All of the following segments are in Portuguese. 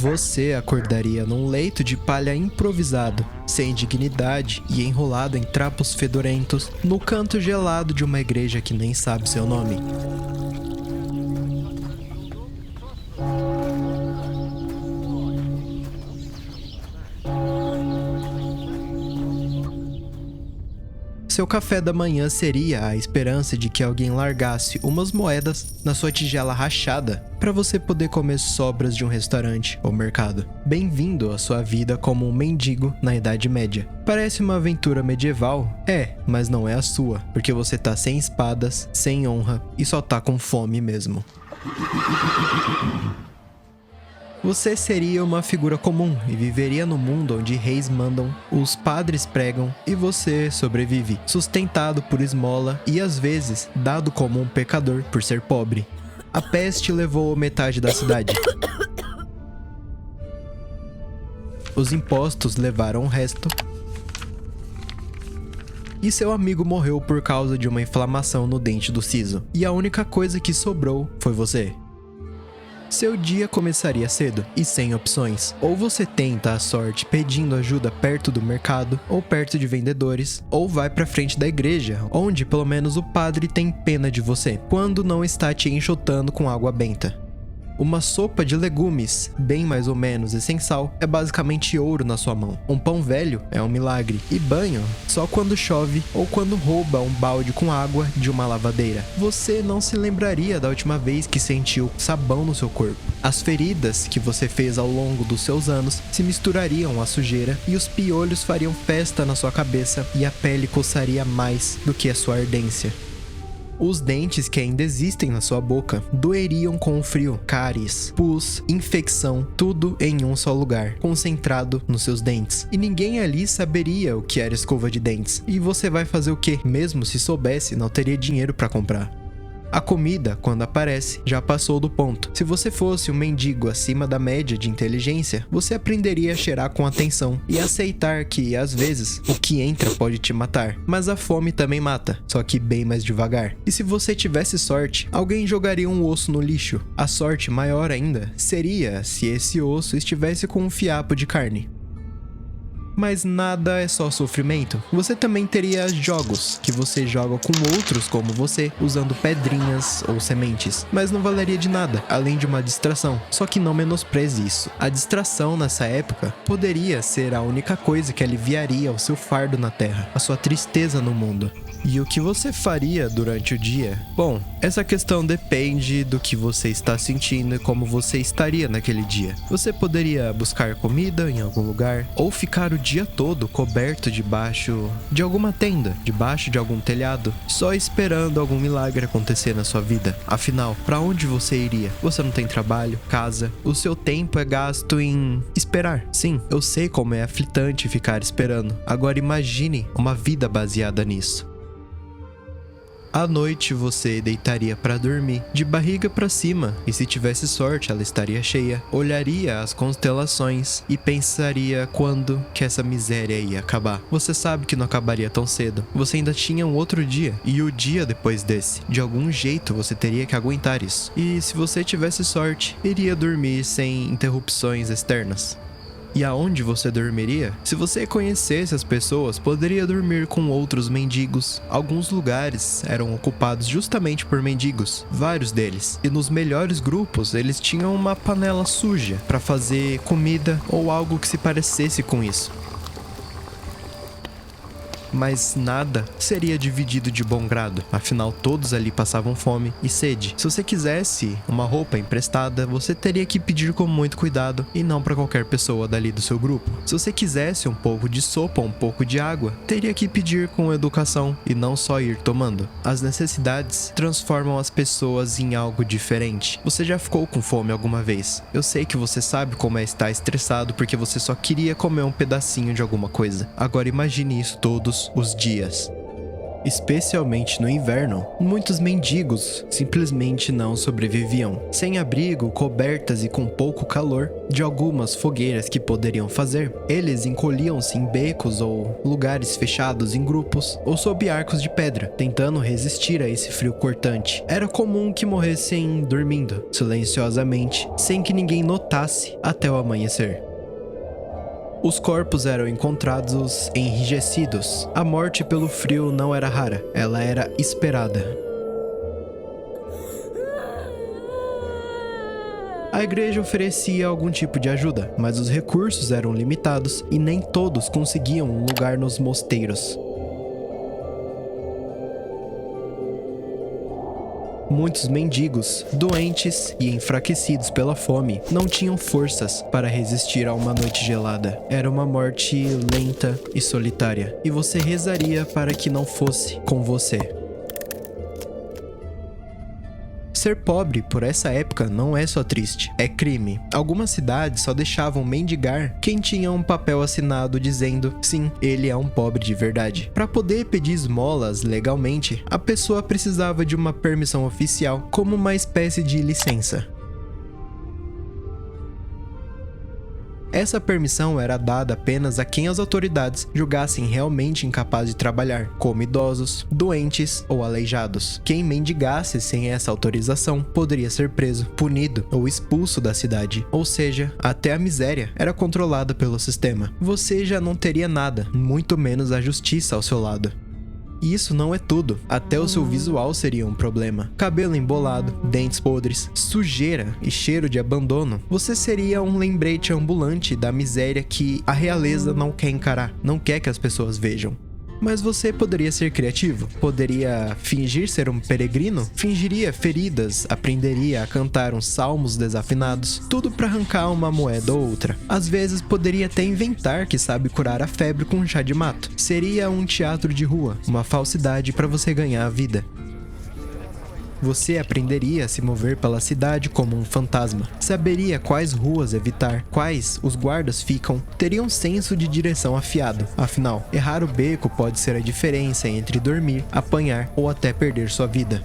Você acordaria num leito de palha improvisado, sem dignidade e enrolado em trapos fedorentos, no canto gelado de uma igreja que nem sabe seu nome. Seu café da manhã seria a esperança de que alguém largasse umas moedas na sua tigela rachada para você poder comer sobras de um restaurante ou mercado. Bem-vindo à sua vida como um mendigo na Idade Média. Parece uma aventura medieval? É, mas não é a sua, porque você tá sem espadas, sem honra e só tá com fome mesmo. Você seria uma figura comum e viveria no mundo onde reis mandam, os padres pregam e você sobrevive, sustentado por esmola e às vezes dado como um pecador por ser pobre. A peste levou metade da cidade. Os impostos levaram o resto. E seu amigo morreu por causa de uma inflamação no dente do siso. E a única coisa que sobrou foi você. Seu dia começaria cedo e sem opções. Ou você tenta a sorte pedindo ajuda perto do mercado ou perto de vendedores, ou vai pra frente da igreja, onde pelo menos o padre tem pena de você, quando não está te enxotando com água benta. Uma sopa de legumes, bem mais ou menos e sem sal, é basicamente ouro na sua mão. Um pão velho é um milagre. E banho, só quando chove ou quando rouba um balde com água de uma lavadeira. Você não se lembraria da última vez que sentiu sabão no seu corpo. As feridas que você fez ao longo dos seus anos se misturariam à sujeira e os piolhos fariam festa na sua cabeça e a pele coçaria mais do que a sua ardência. Os dentes que ainda existem na sua boca doeriam com o frio, cáries, pus, infecção, tudo em um só lugar, concentrado nos seus dentes. E ninguém ali saberia o que era escova de dentes. E você vai fazer o quê? Mesmo se soubesse, não teria dinheiro para comprar. A comida, quando aparece, já passou do ponto. Se você fosse um mendigo acima da média de inteligência, você aprenderia a cheirar com atenção e aceitar que, às vezes, o que entra pode te matar. Mas a fome também mata, só que bem mais devagar. E se você tivesse sorte, alguém jogaria um osso no lixo. A sorte maior ainda seria se esse osso estivesse com um fiapo de carne. Mas nada é só sofrimento. Você também teria jogos, que você joga com outros como você, usando pedrinhas ou sementes. Mas não valeria de nada, além de uma distração. Só que não menospreze isso. A distração nessa época poderia ser a única coisa que aliviaria o seu fardo na terra, a sua tristeza no mundo. E o que você faria durante o dia? Bom, essa questão depende do que você está sentindo e como você estaria naquele dia. Você poderia buscar comida em algum lugar, ou ficar o dia todo coberto debaixo de alguma tenda, debaixo de algum telhado, só esperando algum milagre acontecer na sua vida. Afinal, para onde você iria? Você não tem trabalho, casa, o seu tempo é gasto em esperar. Sim, eu sei como é aflitante ficar esperando. Agora imagine uma vida baseada nisso. À noite você deitaria para dormir, de barriga para cima, e se tivesse sorte ela estaria cheia. Olharia as constelações e pensaria quando que essa miséria ia acabar. Você sabe que não acabaria tão cedo. Você ainda tinha um outro dia, e o dia depois desse. De algum jeito você teria que aguentar isso. E se você tivesse sorte, iria dormir sem interrupções externas. E aonde você dormiria? Se você conhecesse as pessoas, poderia dormir com outros mendigos. Alguns lugares eram ocupados justamente por mendigos, vários deles. E nos melhores grupos, eles tinham uma panela suja para fazer comida ou algo que se parecesse com isso. Mas nada seria dividido de bom grado, afinal todos ali passavam fome e sede. Se você quisesse uma roupa emprestada, você teria que pedir com muito cuidado e não para qualquer pessoa dali do seu grupo. Se você quisesse um pouco de sopa ou um pouco de água, teria que pedir com educação e não só ir tomando. As necessidades transformam as pessoas em algo diferente. Você já ficou com fome alguma vez? Eu sei que você sabe como é estar estressado porque você só queria comer um pedacinho de alguma coisa. Agora imagine isso todos os dias. Especialmente no inverno, muitos mendigos simplesmente não sobreviviam. Sem abrigo, cobertas e com pouco calor de algumas fogueiras que poderiam fazer, eles encolhiam-se em becos ou lugares fechados em grupos ou sob arcos de pedra, tentando resistir a esse frio cortante. Era comum que morressem dormindo, silenciosamente, sem que ninguém notasse até o amanhecer. Os corpos eram encontrados enrijecidos. A morte pelo frio não era rara, ela era esperada. A igreja oferecia algum tipo de ajuda, mas os recursos eram limitados e nem todos conseguiam um lugar nos mosteiros. Muitos mendigos, doentes e enfraquecidos pela fome, não tinham forças para resistir a uma noite gelada. Era uma morte lenta e solitária, e você rezaria para que não fosse com você. Ser pobre por essa época não é só triste, é crime. Algumas cidades só deixavam mendigar quem tinha um papel assinado dizendo sim, ele é um pobre de verdade. Para poder pedir esmolas legalmente, a pessoa precisava de uma permissão oficial, como uma espécie de licença. Essa permissão era dada apenas a quem as autoridades julgassem realmente incapaz de trabalhar, como idosos, doentes ou aleijados. Quem mendigasse sem essa autorização poderia ser preso, punido ou expulso da cidade, ou seja, até a miséria era controlada pelo sistema. Você já não teria nada, muito menos a justiça ao seu lado. E isso não é tudo, até o seu visual seria um problema. Cabelo embolado, dentes podres, sujeira e cheiro de abandono. Você seria um lembrete ambulante da miséria que a realeza não quer encarar, não quer que as pessoas vejam. Mas você poderia ser criativo, poderia fingir ser um peregrino, fingiria feridas, aprenderia a cantar uns salmos desafinados, tudo para arrancar uma moeda ou outra. Às vezes poderia até inventar que sabe curar a febre com um chá de mato. Seria um teatro de rua, uma falsidade para você ganhar a vida. Você aprenderia a se mover pela cidade como um fantasma. Saberia quais ruas evitar, quais os guardas ficam. Teria um senso de direção afiado. Afinal, errar o beco pode ser a diferença entre dormir, apanhar ou até perder sua vida.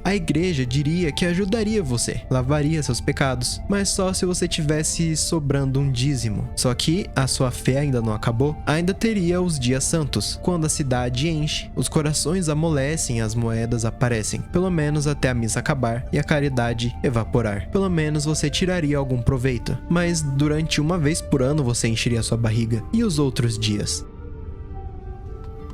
A igreja diria que ajudaria você, lavaria seus pecados, mas só se você tivesse sobrando um dízimo. Só que a sua fé ainda não acabou, ainda teria os dias santos, quando a cidade enche, os corações amolecem e as moedas aparecem, pelo menos até a missa acabar e a caridade evaporar. Pelo menos você tiraria algum proveito, mas durante uma vez por ano você encheria sua barriga. E os outros dias?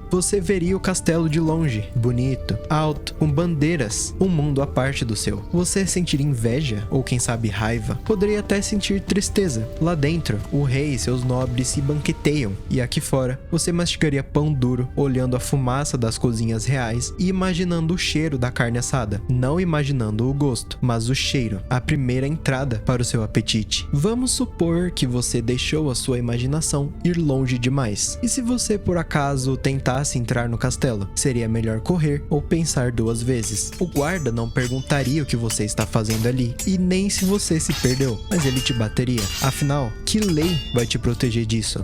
Você veria o castelo de longe, bonito, alto, com bandeiras, um mundo à parte do seu. Você sentiria inveja, ou quem sabe raiva, poderia até sentir tristeza. Lá dentro, o rei e seus nobres se banqueteiam, e aqui fora, você mastigaria pão duro, olhando a fumaça das cozinhas reais e imaginando o cheiro da carne assada. Não imaginando o gosto, mas o cheiro, a primeira entrada para o seu apetite. Vamos supor que você deixou a sua imaginação ir longe demais. E se você por acaso tentar entrar no castelo, seria melhor correr ou pensar duas vezes. O guarda não perguntaria o que você está fazendo ali, e nem se você se perdeu, mas ele te bateria. Afinal, que lei vai te proteger disso?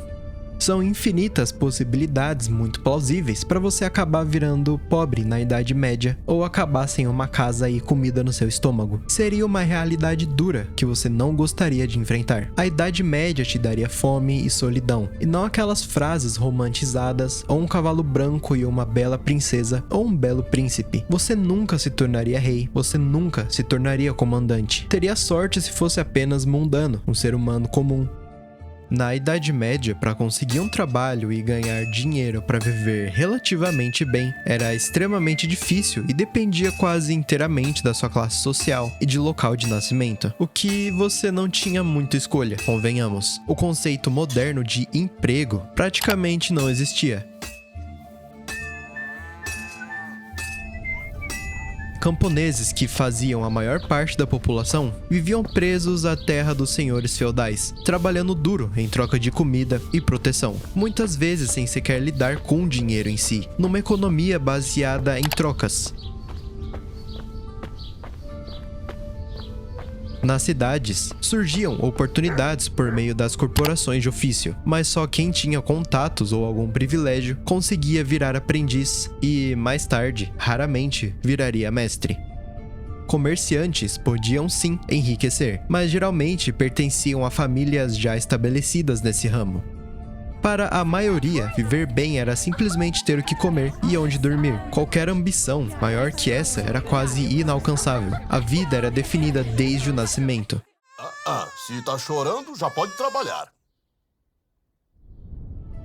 São infinitas possibilidades muito plausíveis para você acabar virando pobre na Idade Média ou acabar sem uma casa e comida no seu estômago. Seria uma realidade dura que você não gostaria de enfrentar. A Idade Média te daria fome e solidão, e não aquelas frases romantizadas ou um cavalo branco e uma bela princesa ou um belo príncipe. Você nunca se tornaria rei, você nunca se tornaria comandante. Teria sorte se fosse apenas mundano, um ser humano comum. Na Idade Média, para conseguir um trabalho e ganhar dinheiro para viver relativamente bem, era extremamente difícil e dependia quase inteiramente da sua classe social e de local de nascimento, o que você não tinha muita escolha, convenhamos. O conceito moderno de emprego praticamente não existia. Camponeses, que faziam a maior parte da população, viviam presos à terra dos senhores feudais, trabalhando duro em troca de comida e proteção, muitas vezes sem sequer lidar com o dinheiro em si, numa economia baseada em trocas. Nas cidades, surgiam oportunidades por meio das corporações de ofício, mas só quem tinha contatos ou algum privilégio conseguia virar aprendiz e, mais tarde, raramente viraria mestre. Comerciantes podiam sim enriquecer, mas geralmente pertenciam a famílias já estabelecidas nesse ramo. Para a maioria, viver bem era simplesmente ter o que comer e onde dormir. Qualquer ambição maior que essa era quase inalcançável. A vida era definida desde o nascimento. Se tá chorando, já pode trabalhar.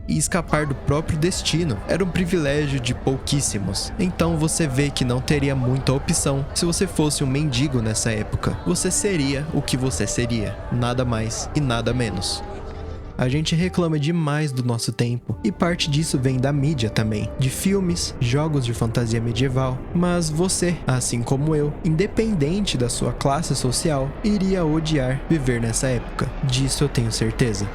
E escapar do próprio destino era um privilégio de pouquíssimos. Então você vê que não teria muita opção se você fosse um mendigo nessa época. Você seria o que você seria, nada mais e nada menos. A gente reclama demais do nosso tempo, e parte disso vem da mídia também, de filmes, jogos de fantasia medieval. Mas você, assim como eu, independente da sua classe social, iria odiar viver nessa época. Disso eu tenho certeza.